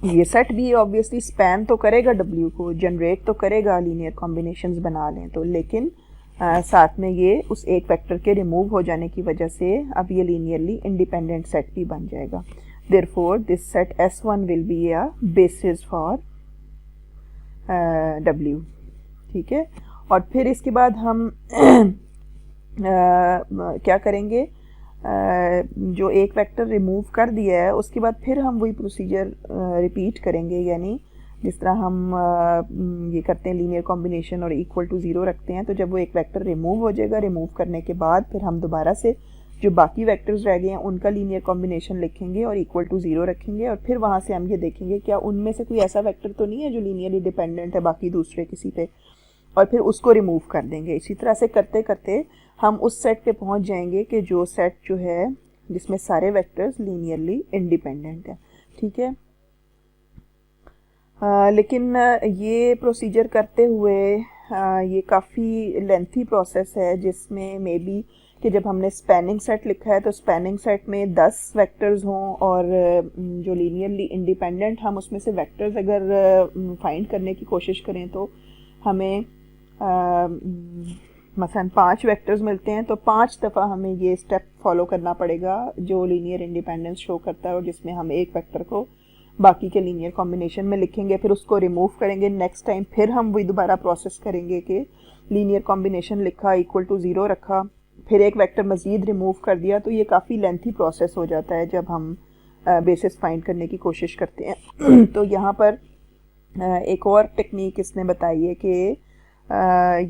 ये सेट भी ऑब्वियसली स्पैन तो करेगा W को, जनरेट तो करेगा, लीनियर कॉम्बिनेशंस बना लें तो, लेकिन साथ में ये उस एक वेक्टर के रिमूव हो जाने की वजह से अब ये लीनियरली इंडिपेंडेंट सेट भी बन जाएगा। Therefore this set S1 will be a basis for W। ठीक है, और फिर इसके बाद हम क्या करेंगे, जो एक वेक्टर रिमूव कर दिया है उसके बाद फिर हम वही प्रोसीजर रिपीट करेंगे, यानी जिस तरह हम ये करते हैं लीनियर कॉम्बिनेशन और इक्वल टू 0 रखते हैं, तो जब वो एक वेक्टर रिमूव हो जाएगा, रिमूव करने के बाद फिर हम दोबारा से जो बाकी वेक्टर्स रह गए हैं उनका लीनियर कॉम्बिनेशन लिखेंगे और इक्वल टू 0 रखेंगे और फिर वहाँ से हम ये देखेंगे क्या उनमें से कोई ऐसा वेक्टर तो नहीं है जो लीनियरली डिपेंडेंट है बाकी दूसरे किसी पे, और फिर उसको रिमूव कर देंगे। इसी तरह से करते करते हम उस सेट पे पहुंच जाएंगे कि जो सेट जो है जिसमें सारे वेक्टर्स लीनियरली इंडिपेंडेंट है। ठीक है, लेकिन ये प्रोसीजर करते हुए ये काफ़ी लेंथी प्रोसेस है जिसमें मे बी कि जब हमने स्पैनिंग सेट लिखा है तो स्पैनिंग सेट में 10 वेक्टर्स हों और जो लीनियरली इंडिपेंडेंट हम उसमें से वेक्टर्स अगर फाइंड करने की कोशिश करें तो हमें मसलन 5 वेक्टर्स मिलते हैं, तो 5 दफ़ा हमें ये स्टेप फॉलो करना पड़ेगा जो लीनियर इंडिपेंडेंस शो करता है और जिसमें हम एक वेक्टर को बाकी के लीनियर कॉम्बिनेशन में लिखेंगे, फिर उसको रिमूव करेंगे नेक्स्ट टाइम, फिर हम वही दोबारा प्रोसेस करेंगे कि लीनियर कॉम्बिनेशन लिखा इक्वल टू 0 रखा, फिर एक वेक्टर मज़ीद रिमूव कर दिया। तो ये काफ़ी लेंथी प्रोसेस हो जाता है जब हम बेसिस फाइंड करने की कोशिश करते हैं। तो यहाँ पर एक और टेक्निक इसने बताई है कि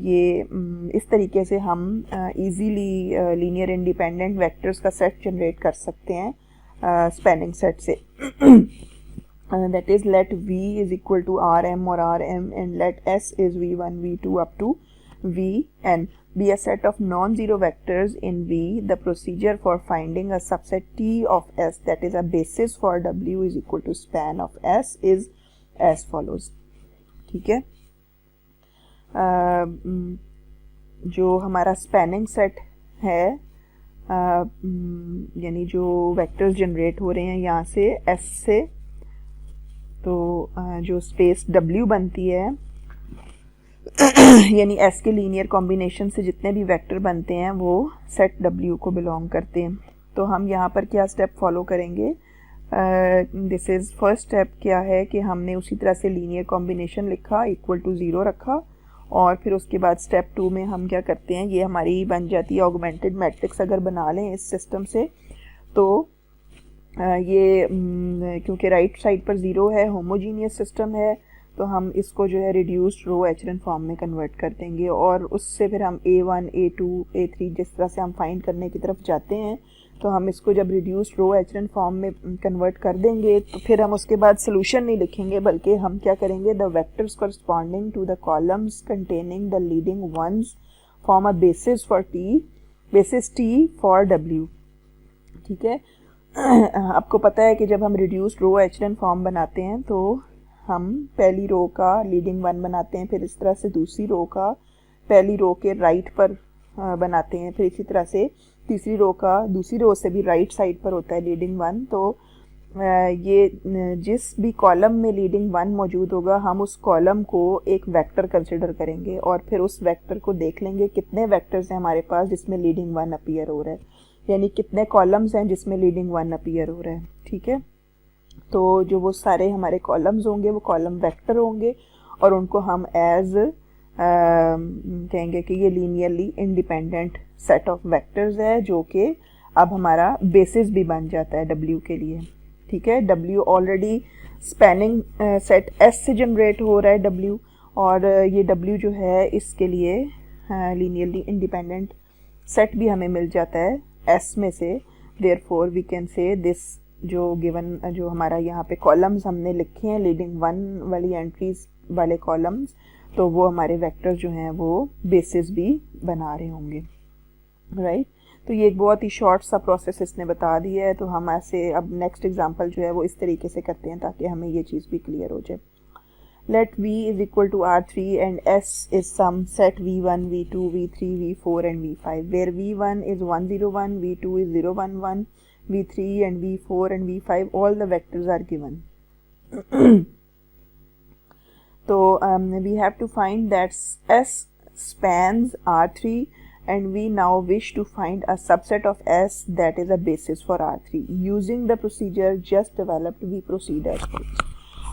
ये इस तरीके से हम इजीली लीनियर इंडिपेंडेंट वेक्टर्स का सेट जनरेट कर सकते हैं स्पैनिंग सेट से। That is let v is equal to rm और rm and let s is v1 v2 up to vn be a set of non-zero vectors in V. The procedure for finding a subset T of S that is a basis for W is equal to span of S is as follows. ठीक है, जो हमारा spanning set है, यानी जो vectors generate हो रहे हैं यहाँ से S से, तो जो स्पेस W बनती है यानी S के लीनियर कॉम्बिनेशन से जितने भी वेक्टर बनते हैं वो सेट W को बिलोंग करते हैं। तो हम यहाँ पर क्या स्टेप फॉलो करेंगे, दिस इज़ फर्स्ट स्टेप क्या है कि हमने उसी तरह से लीनियर कॉम्बिनेशन लिखा इक्वल टू 0 रखा, और फिर उसके बाद स्टेप 2 में हम क्या करते हैं, ये हमारी बन जाती है ऑगमेंटेड मैट्रिक्स। अगर बना लें इस सिस्टम से तो ये क्योंकि राइट साइड पर 0 है, होमोजीनियस सिस्टम है, तो हम इसको जो है रिड्यूस्ड रो एचरन फॉर्म में कन्वर्ट कर देंगे, और उससे फिर हम A1, A2, A3 जिस तरह से हम फाइंड करने की तरफ जाते हैं, तो हम इसको जब रिड्यूस्ड रो एचरन फॉर्म में कन्वर्ट कर देंगे तो फिर हम उसके बाद सोल्यूशन नहीं लिखेंगे, बल्कि हम क्या करेंगे, the vectors corresponding to the columns containing the leading ones form a basis T for W। ठीक है, आपको पता है कि जब हम रिड्यूस्ड रो एचरन फॉर्म बनाते हैं तो हम पहली रो का लीडिंग वन बनाते हैं, फिर इस तरह से दूसरी रो का पहली रो के राइट पर बनाते हैं, फिर इसी तरह से तीसरी रो का दूसरी रो से भी राइट साइड पर होता है लीडिंग वन। तो ये जिस भी कॉलम में लीडिंग वन मौजूद होगा हम उस कॉलम को एक वेक्टर कंसिडर करेंगे, और फिर उस वेक्टर को देख लेंगे कितने वेक्टर्स हैं हमारे पास जिसमें लीडिंग वन अपीयर हो रहा है, यानी कितने कॉलम्स हैं जिसमें लीडिंग वन अपीयर हो रहा है। ठीक है, तो जो वो सारे हमारे कॉलम्स होंगे वो कॉलम वेक्टर होंगे, और उनको हम एज कहेंगे कि ये linearly independent set of vectors है, जो कि अब हमारा बेसिस भी बन जाता है W के लिए। ठीक है, W already spanning set S से जनरेट हो रहा है W, और ये W जो है इसके लिए लीनियरली इंडिपेंडेंट सेट भी हमें मिल जाता है S में से। Therefore we can say this जो गिवन जो हमारा यहाँ पे कॉलम्स हमने लिखे हैं लीडिंग वन वाली एंट्रीज वाले कॉलम्स, तो वो हमारे वेक्टर्स जो हैं वो बेसिस भी बना रहे होंगे। राइट, तो ये एक बहुत ही शॉर्ट सा प्रोसेस इसने बता दिया है। तो हम ऐसे अब नेक्स्ट एग्जांपल जो है वो इस तरीके से करते हैं ताकि हमें ये चीज़ भी क्लियर हो जाए। Let V is equal to R3 and S is some set V1, V2, V3, V4 and V5 where V1 is 1 0 1, V2 is 0 1 1, V3 and V4 and V5 all the vectors are given. So we have to find that S spans R3 and we now wish to find a subset of S that is a basis for R3. Using the procedure just developed we proceed as follows.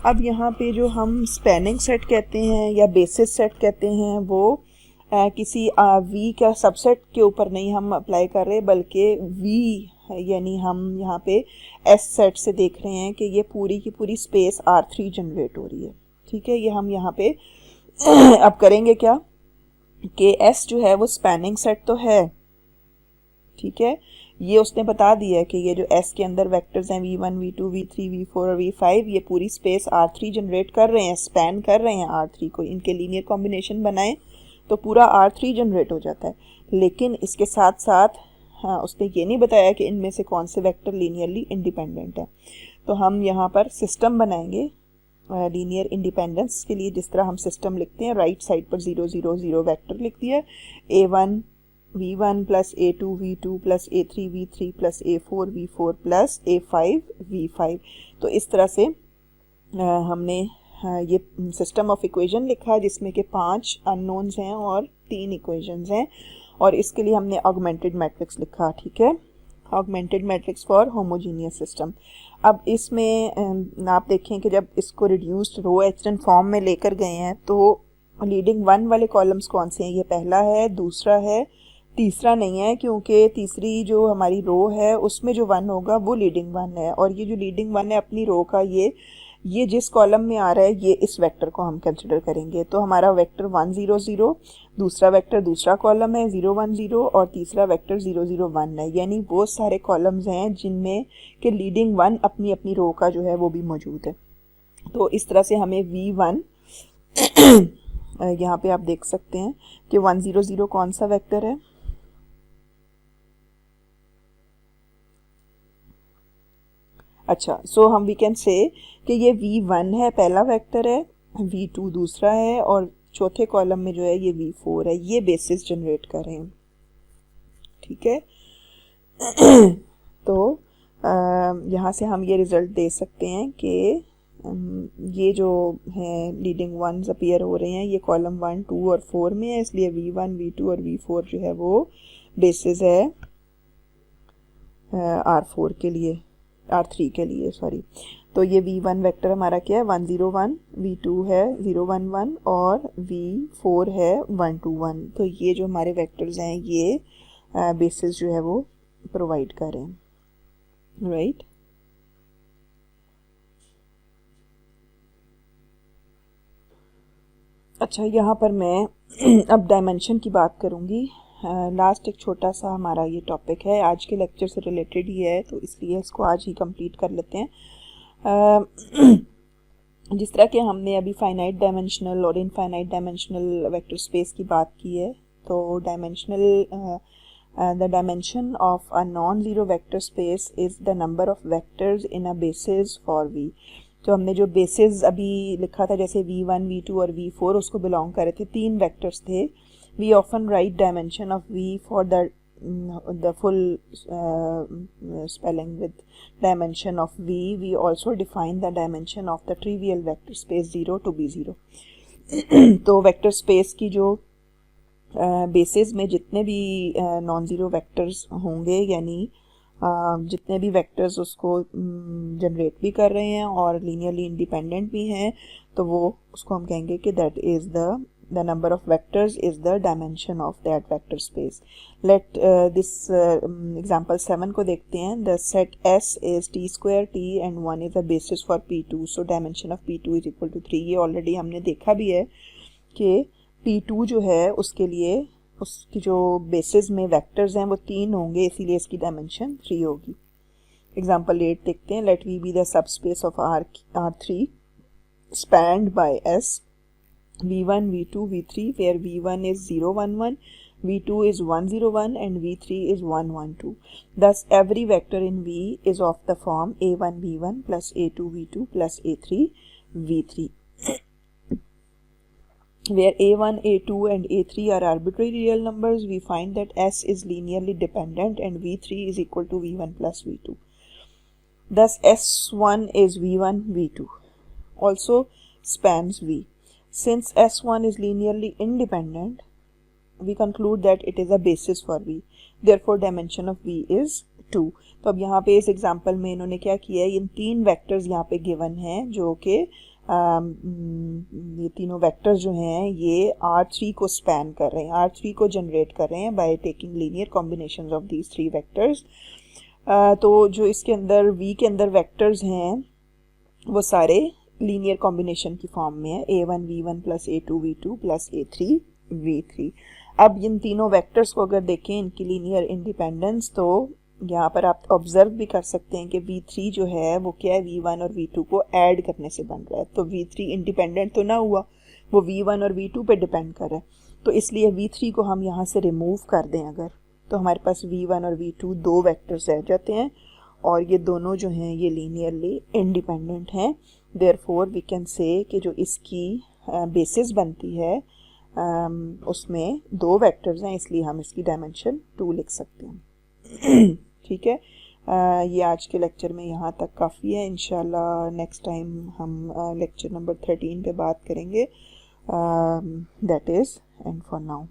अब यहाँ पे जो हम spanning set कहते हैं या basis set कहते हैं वो किसी V का सबसेट के ऊपर नहीं हम अप्लाई कर रहे, बल्कि V यानी हम यहाँ पे S सेट से देख रहे हैं कि ये पूरी की पूरी स्पेस R3 जनरेट हो रही है। ठीक है, ये हम यहाँ पे अब करेंगे क्या कि S जो है वो स्पैनिंग सेट तो है। ठीक है, ये उसने बता दिया है कि ये जो S के अंदर वेक्टर्स हैं V1, V2, V3, V4 और V5 ये पूरी स्पेस R3 जनरेट कर रहे हैं, स्पैन कर रहे हैं R3 को। इनके लीनियर कॉम्बिनेशन बनाएं तो पूरा R3 जनरेट हो जाता है। लेकिन इसके साथ साथ उसने ये नहीं बताया कि इनमें से कौन से वेक्टर लीनियरली इंडिपेंडेंट है। तो हम यहाँ पर सिस्टम बनाएंगे लीनियर इंडिपेंडेंस के लिए, जिस तरह हम सिस्टम लिखते हैं राइट साइड पर 0 0 0 वेक्टर लिख दिया, A1 V1 plus A2 V2 plus A3 V3 plus A4 V4 plus A5 V5। तो इस तरह से हमने ये सिस्टम ऑफ इक्वेशन लिखा जिसमें कि 5 अननोन्स हैं और 3 इक्वेशंस हैं, और इसके लिए हमने ऑगमेंटेड मैट्रिक्स लिखा। ठीक है, augmented matrix for homogeneous system. अब इसमें आप देखें कि जब इसको रिड्यूस्ड रो एचरन फॉर्म में लेकर गए हैं तो लीडिंग वन वाले कॉलम्स कौन से हैं? ये पहला है, दूसरा है, तीसरा नहीं है, क्योंकि तीसरी जो हमारी रो है उसमें जो वन होगा वो लीडिंग वन है, और ये जो लीडिंग वन है अपनी रो का ये जिस कॉलम में आ रहा है ये इस वेक्टर को हम कंसिडर करेंगे। तो हमारा वेक्टर 1 0 0, दूसरा वेक्टर दूसरा कॉलम है 0 1 0, और तीसरा वेक्टर 0 0 1 है, यानी वो सारे कॉलम्स हैं जिनमें के लीडिंग वन अपनी अपनी रो का जो है वो भी मौजूद है। तो इस तरह से हमें V1 यहाँ पे आप देख सकते हैं कि 1 0 0 कौन सा वेक्टर है? अच्छा, सो हम वी कैन से कि ये V1 है, पहला वेक्टर है, V2 दूसरा है, और चौथे कॉलम में जो है ये V4 है। ये बेसिस जनरेट कर रहे हैं, ठीक है। तो यहाँ से हम ये रिज़ल्ट दे सकते हैं कि ये जो है लीडिंग वंस अपीयर हो रहे हैं ये कॉलम 1 2 और 4 में है, इसलिए V1 V2 और V4 जो है वो बेसिस है R4 के लिए, R3 के लिए, सॉरी। तो ये V1 वेक्टर हमारा क्या है? 1 0 1, V2 है 0 1 1, और V4 है 1 2 1। तो ये जो हमारे वेक्टर्स हैं ये बेसिस जो है वो प्रोवाइड करें, राइट। अच्छा, यहाँ पर मैं अब डायमेंशन की बात करूँगी। लास्ट एक छोटा सा हमारा ये टॉपिक है, आज के लेक्चर से रिलेटेड ही है, तो इसलिए इसको आज ही कंप्लीट कर लेते हैं। जिस तरह के हमने अभी फाइनाइट डायमेंशनल और इनफाइनाइट डायमेंशनल वेक्टर स्पेस की बात की है, तो dimensional the dimension of a non zero vector space is the number of vectors in a basis for V. तो हमने जो बेसिस अभी लिखा था जैसे V1 V2 और V4 उसको बिलोंग कर रहे थे, 3 वेक्टर्स थे। We often write dimension of V for the full spelling with dimension of V. We also define the dimension of the trivial vector space 0 to be 0. तो vector space की जो basis में जितने भी नॉन ज़ीरो वेक्टर्स होंगे, यानी जितने भी वेक्टर्स उसको जनरेट भी कर रहे हैं और लीनियरली इंडिपेंडेंट भी हैं, तो वो उसको हम कहेंगे कि that is the number of vectors is the dimension of that vector space. Let this example 7 को देखते हैं। The set S is t square t and 1 is the basis for P2. So dimension of P2 is equal to 3. ये already हमने देखा भी है कि P2 जो है उसके लिए उसकी जो बेसिस में वेक्टर्स हैं वो 3 होंगे, इसीलिए इसकी डायमेंशन 3 होगी। एग्जाम्पल 8 देखते हैं। Let V be the subspace of R3 spanned by S V1, V2, V3, where V1 is 0 1 1, V2 is 1 0 1, and V3 is 1 1 2. Thus every vector in V is of the form A1 V1 plus A2 V2 plus A3 V3. Where A1, A2 and A3 are arbitrary real numbers, we find that S is linearly dependent and V3 is equal to V1 plus V2. Thus S1 is V1 V2 also spans V. Since S1 is linearly independent, we conclude that it is a basis for V. Therefore, dimension of V is 2. तो अब यहाँ पे इस example में इन्होंने क्या किया है, इन 3 वेक्टर्स यहाँ पे गिवन हैं, जो कि ये तीनों वेक्टर्स जो हैं ये R3 को स्पैन कर रहे हैं, R3 को जनरेट कर रहे हैं by taking linear combinations of these 3 vectors. तो जो इसके अंदर V के अंदर वेक्टर्स हैं वो सारे लीनियर कॉम्बिनेशन की फॉर्म में है, A1 V1 plus A2 V2 plus A3 V3। अब इन तीनों वेक्टर्स को अगर देखें इनकी लीनियर इंडिपेंडेंस, तो यहाँ पर आप ऑब्जर्व भी कर सकते हैं कि V3 जो है वो क्या है, V1 और V2 को ऐड करने से बन रहा है। तो V3 इंडिपेंडेंट तो ना हुआ, वो V1 और V2 पे डिपेंड कर रहा है, तो इसलिए V3 को हम यहाँ से रिमूव कर दें अगर, तो हमारे पास V1 और V2 2 वेक्टर्स रह जाते हैं, और ये दोनों जो हैं ये लीनियरली इंडिपेंडेंट हैं। देयरफॉर वी कैन से कि जो इसकी बेसिस बनती है उसमें 2 वेक्टर्स हैं, इसलिए हम इसकी डायमेंशन 2 लिख सकते हैं। ठीक है, ये आज के लेक्चर में यहाँ तक काफ़ी है। इंशाल्लाह नेक्स्ट टाइम हम लेक्चर नंबर 13 पे बात करेंगे। That is and for now.